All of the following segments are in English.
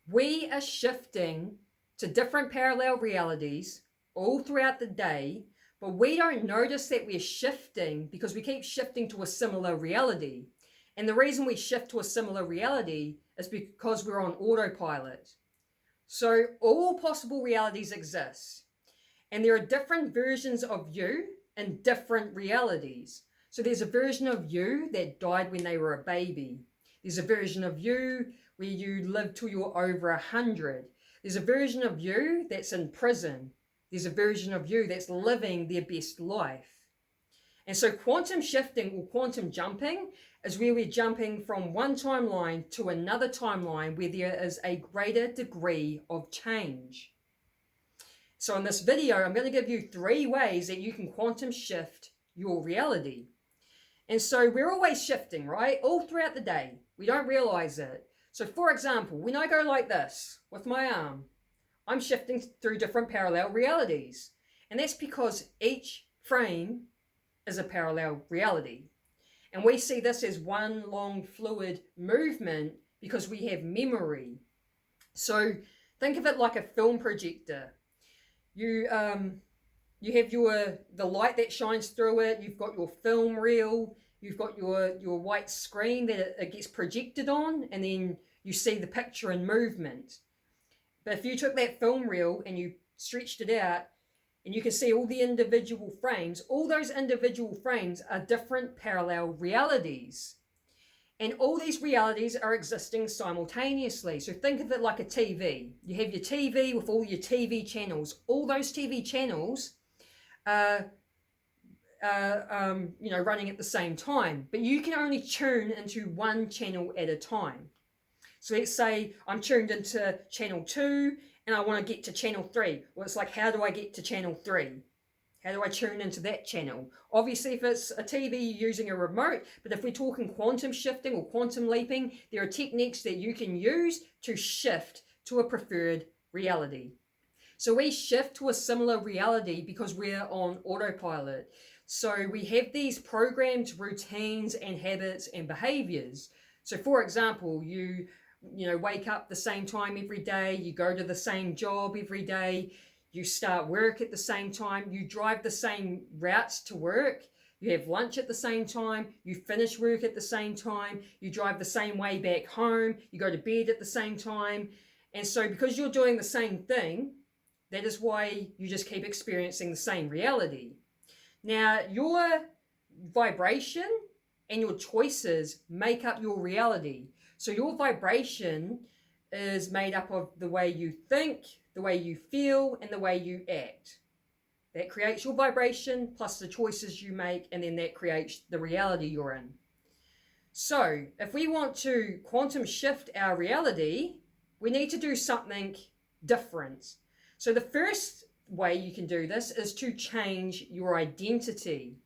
We are shifting to different parallel realities all throughout the day, but we don't notice that we're shifting because we keep shifting to a similar reality. And the reason we shift to a similar reality is because we're on autopilot. So all possible realities exist, and there are different versions of you in different realities. So there's a version of you that died when they were a baby. There's a version of you where you live till you're over 100. There's a version of you that's in prison. There's a version of you that's living their best life. And so quantum shifting or quantum jumping is where we're jumping from one timeline to another timeline where there is a greater degree of change. So in this video, I'm going to give you 3 ways that you can quantum shift your reality. And so we're always shifting, right? All throughout the day. We don't realize it. So for example, when I go like this with my arm, I'm shifting through different parallel realities. And that's because each frame is a parallel reality. And we see this as one long fluid movement because we have memory. So think of it like a film projector. You have the light that shines through it. You've got your film reel. You've got your white screen that it gets projected on, and then you see the picture in movement. But if you took that film reel and you stretched it out, and you can see all the individual frames, all those individual frames are different parallel realities. And all these realities are existing simultaneously. So think of it like a TV. You have your TV with all your TV channels. All those TV channels are running at the same time. But you can only tune into one channel at a time. So let's say I'm tuned into channel 2 and I want to get to channel 3. Well, it's like, how do I get to channel 3? How do I tune into that channel? Obviously, if it's a TV, you're using a remote. But if we're talking quantum shifting or quantum leaping, there are techniques that you can use to shift to a preferred reality. So we shift to a similar reality because we're on autopilot. So we have these programmed routines and habits and behaviors. So for example, you wake up the same time every day, you go to the same job every day, you start work at the same time, you drive the same routes to work, you have lunch at the same time, you finish work at the same time, you drive the same way back home, you go to bed at the same time. And so because you're doing the same thing, that is why you just keep experiencing the same reality. Now, your vibration and your choices make up your reality. So your vibration is made up of the way you think, the way you feel, and the way you act. That creates your vibration plus the choices you make, and then that creates the reality you're in. So if we want to quantum shift our reality, we need to do something different. So the first way you can do this is to change your identity.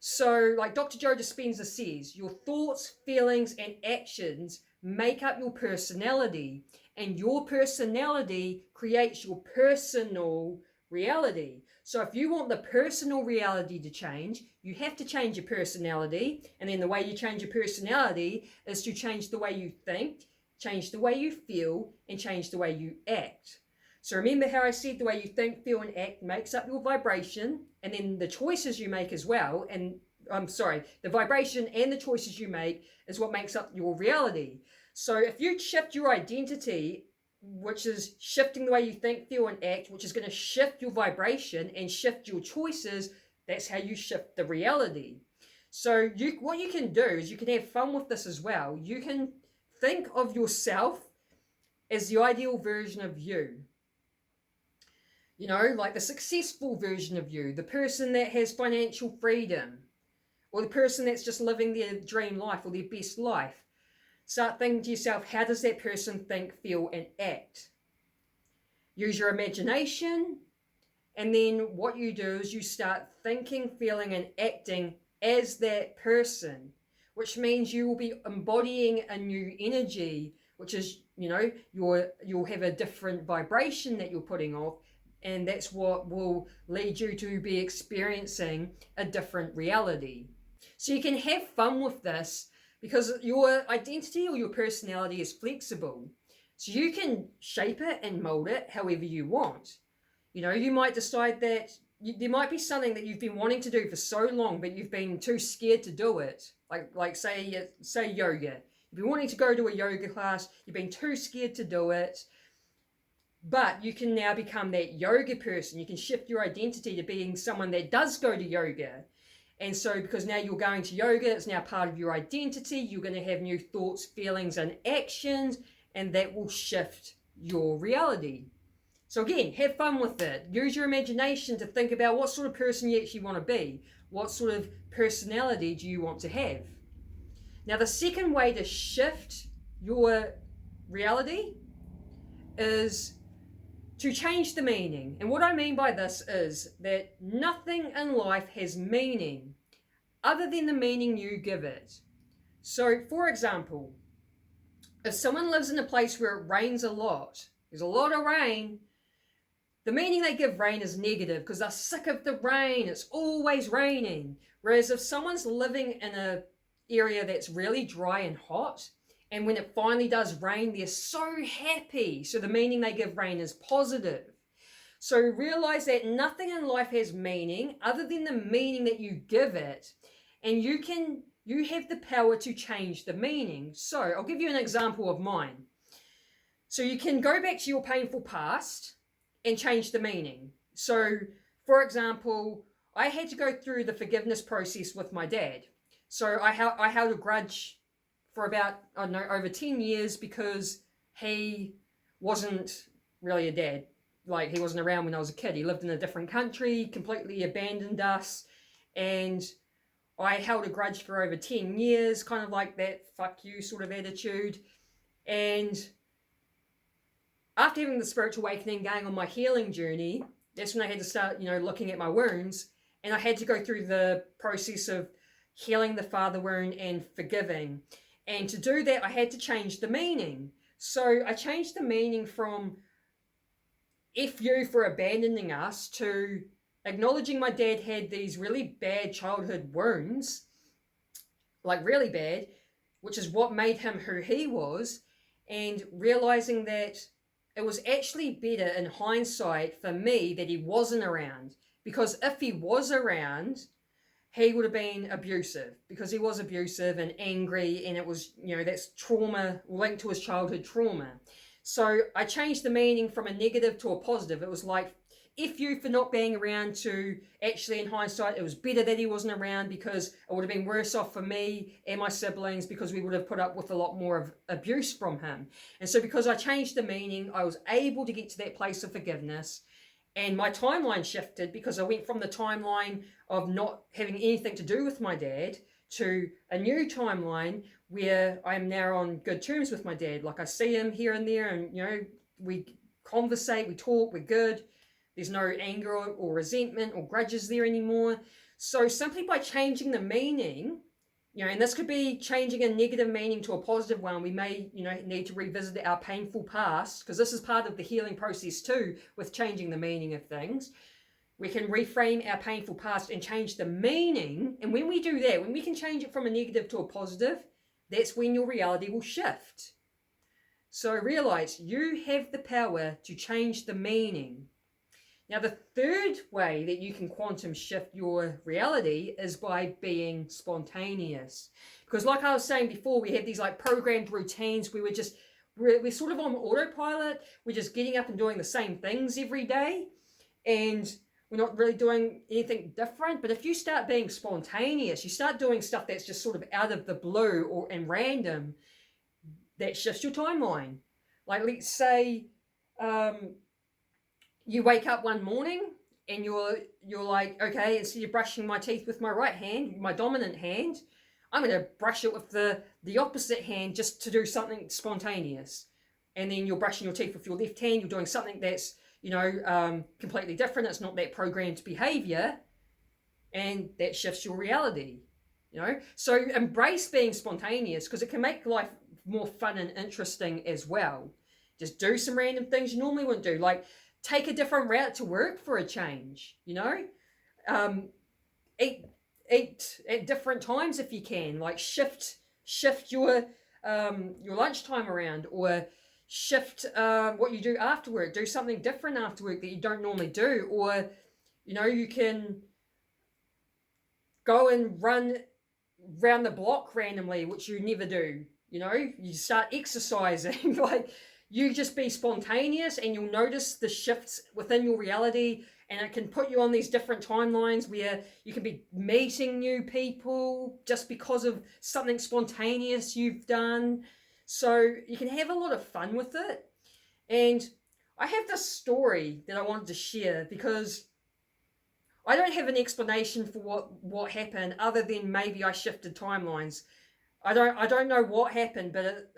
So like Dr. Joe Dispenza says, your thoughts, feelings, and actions make up your personality, and your personality creates your personal reality. So if you want the personal reality to change, you have to change your personality, and then the way you change your personality is to change the way you think, change the way you feel, and change the way you act. So remember how I said the way you think, feel, and act makes up your vibration, and then the choices you make as well, the vibration and the choices you make is what makes up your reality. So if you shift your identity, which is shifting the way you think, feel, and act, which is going to shift your vibration and shift your choices, that's how you shift the reality. So what you can do is you can have fun with this as well. You can think of yourself as the ideal version of you. Like the successful version of you, the person that has financial freedom, or the person that's just living their dream life or their best life. Start thinking to yourself, how does that person think, feel, and act? Use your imagination, and then what you do is you start thinking, feeling, and acting as that person, which means you will be embodying a new energy, which is, you'll have a different vibration that you're putting off, and that's what will lead you to be experiencing a different reality. So you can have fun with this because your identity or your personality is flexible. So you can shape it and mold it however you want. You might decide that there might be something that you've been wanting to do for so long, but you've been too scared to do it. Like say yoga. You've been wanting to go to a yoga class, you've been too scared to do it, but you can now become that yoga person. You can shift your identity to being someone that does go to yoga. And so because now you're going to yoga, it's now part of your identity. You're going to have new thoughts, feelings, and actions, and that will shift your reality. So again, have fun with it. Use your imagination to think about what sort of person you actually want to be. What sort of personality do you want to have? Now, the second way to shift your reality is to change the meaning. And what I mean by this is that nothing in life has meaning other than the meaning you give it. So, for example, if someone lives in a place where it rains a lot, there's a lot of rain, the meaning they give rain is negative because they're sick of the rain. It's always raining. Whereas if someone's living in an area that's really dry and hot, and when it finally does rain, they're so happy. So the meaning they give rain is positive. So realize that nothing in life has meaning other than the meaning that you give it. And you have the power to change the meaning. So I'll give you an example of mine. So you can go back to your painful past and change the meaning. So, for example, I had to go through the forgiveness process with my dad. So I held a grudge for about, over 10 years because he wasn't really a dad. Like, he wasn't around when I was a kid. He lived in a different country, completely abandoned us, and I held a grudge for over 10 years, kind of like that fuck you sort of attitude. And after having the spiritual awakening, going on my healing journey, that's when I had to start, looking at my wounds. And I had to go through the process of healing the father wound and forgiving. And to do that, I had to change the meaning. So I changed the meaning from F you for abandoning us to acknowledging my dad had these really bad childhood wounds, like really bad, which is what made him who he was, and realizing that it was actually better in hindsight for me that he wasn't around, because if he was around, he would have been abusive, because he was abusive and angry, and it was, that's trauma linked to his childhood trauma. So I changed the meaning from a negative to a positive. It was like, F you for not being around, to actually in hindsight, it was better that he wasn't around because it would have been worse off for me and my siblings because we would have put up with a lot more of abuse from him. And so because I changed the meaning, I was able to get to that place of forgiveness, and my timeline shifted because I went from the timeline of not having anything to do with my dad to a new timeline where I'm now on good terms with my dad. Like, I see him here and there, and we conversate, we talk, we're good. There's no anger or resentment or grudges there anymore. So simply by changing the meaning, and this could be changing a negative meaning to a positive one. We may, need to revisit our painful past, because this is part of the healing process too, with changing the meaning of things. We can reframe our painful past and change the meaning. And when we do that, when we can change it from a negative to a positive, that's when your reality will shift. So realize you have the power to change the meaning. Now, the third way that you can quantum shift your reality is by being spontaneous. Because like I was saying before, we have these like programmed routines where we're sort of on autopilot. We're just getting up and doing the same things every day, and we're not really doing anything different. But if you start being spontaneous, you start doing stuff that's just sort of out of the blue and random, that shifts your timeline. Like, let's say, you wake up one morning and you're like, okay, instead of brushing my teeth with my right hand, my dominant hand, I'm going to brush it with the opposite hand just to do something spontaneous. And then you're brushing your teeth with your left hand. You're doing something that's, completely different. It's not that programmed behavior. And that shifts your reality, So embrace being spontaneous, because it can make life more fun and interesting as well. Just do some random things you normally wouldn't do. Like, take a different route to work for a change, eat at different times if you can. Like, shift your lunchtime around, or shift what you do after work, do something different after work that you don't normally do, or you can go and run round the block randomly, which you never do. You start exercising. Like, you just be spontaneous and you'll notice the shifts within your reality, and it can put you on these different timelines where you can be meeting new people just because of something spontaneous you've done. So you can have a lot of fun with it. And I have this story that I wanted to share because I don't have an explanation for what happened, other than maybe I shifted timelines. I don't know what happened, but it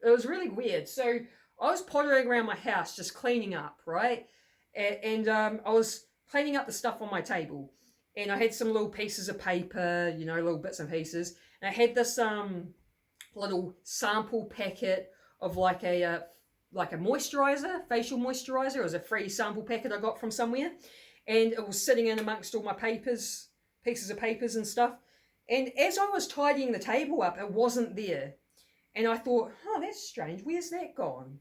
was really weird. So I was pottering around my house, just cleaning up, right? And I was cleaning up the stuff on my table, and I had some little pieces of paper, little bits and pieces. And I had this little sample packet of like a moisturizer, facial moisturizer. It was a free sample packet I got from somewhere, and it was sitting in amongst all my pieces of papers and stuff. And as I was tidying the table up, it wasn't there. And I thought, oh, that's strange. Where's that gone?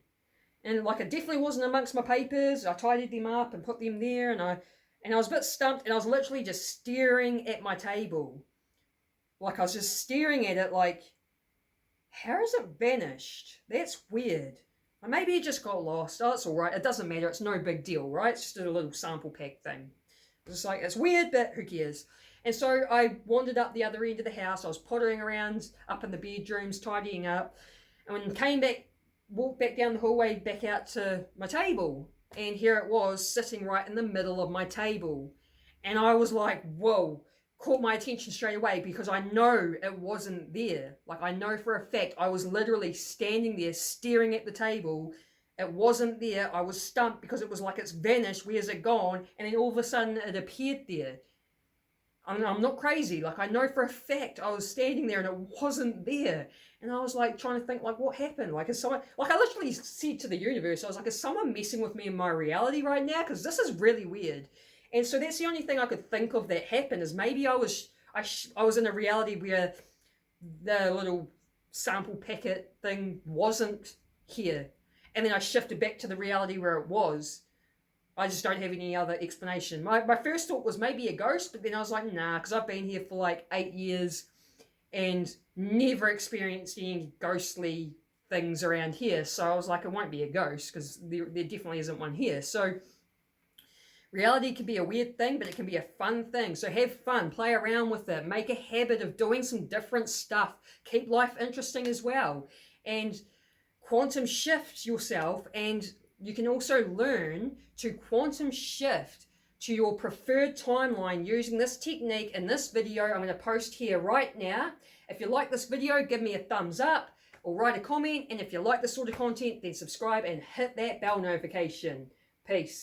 And like, it definitely wasn't amongst my papers. I tidied them up and put them there, and I was a bit stumped, and I was literally just staring at my table. Like, I was just staring at it like, how has it vanished? That's weird. Or maybe it just got lost. Oh, it's all right. It doesn't matter. It's no big deal, right? It's just a little sample pack thing. It's like, it's weird, but who cares? And so I wandered up the other end of the house. I was pottering around up in the bedrooms, tidying up. And when I came back, walked back down the hallway, back out to my table. And here it was, sitting right in the middle of my table. And I was like, whoa, caught my attention straight away, because I know it wasn't there. Like, I know for a fact I was literally standing there staring at the table. It wasn't there. I was stumped because it was like, it's vanished. Where's it gone? And then all of a sudden it appeared there. I'm not crazy. Like, I know for a fact I was standing there and it wasn't there. And I was like trying to think, like, what happened? Like, is someone, like, I literally said to the universe, I was like, is someone messing with me in my reality right now? Because this is really weird. And so that's the only thing I could think of that happened, is maybe I was in a reality where the little sample packet thing wasn't here. And then I shifted back to the reality where it was. I just don't have any other explanation. My first thought was maybe a ghost, but then I was like, nah, because I've been here for like 8 years and never experienced any ghostly things around here. So I was like, it won't be a ghost, because there definitely isn't one here. So reality can be a weird thing, but it can be a fun thing. So have fun, play around with it, make a habit of doing some different stuff. Keep life interesting as well. And quantum shift yourself, and you can also learn to quantum shift to your preferred timeline using this technique in this video I'm going to post here right now. If you like this video, give me a thumbs up or write a comment. And if you like this sort of content, then subscribe and hit that bell notification. Peace.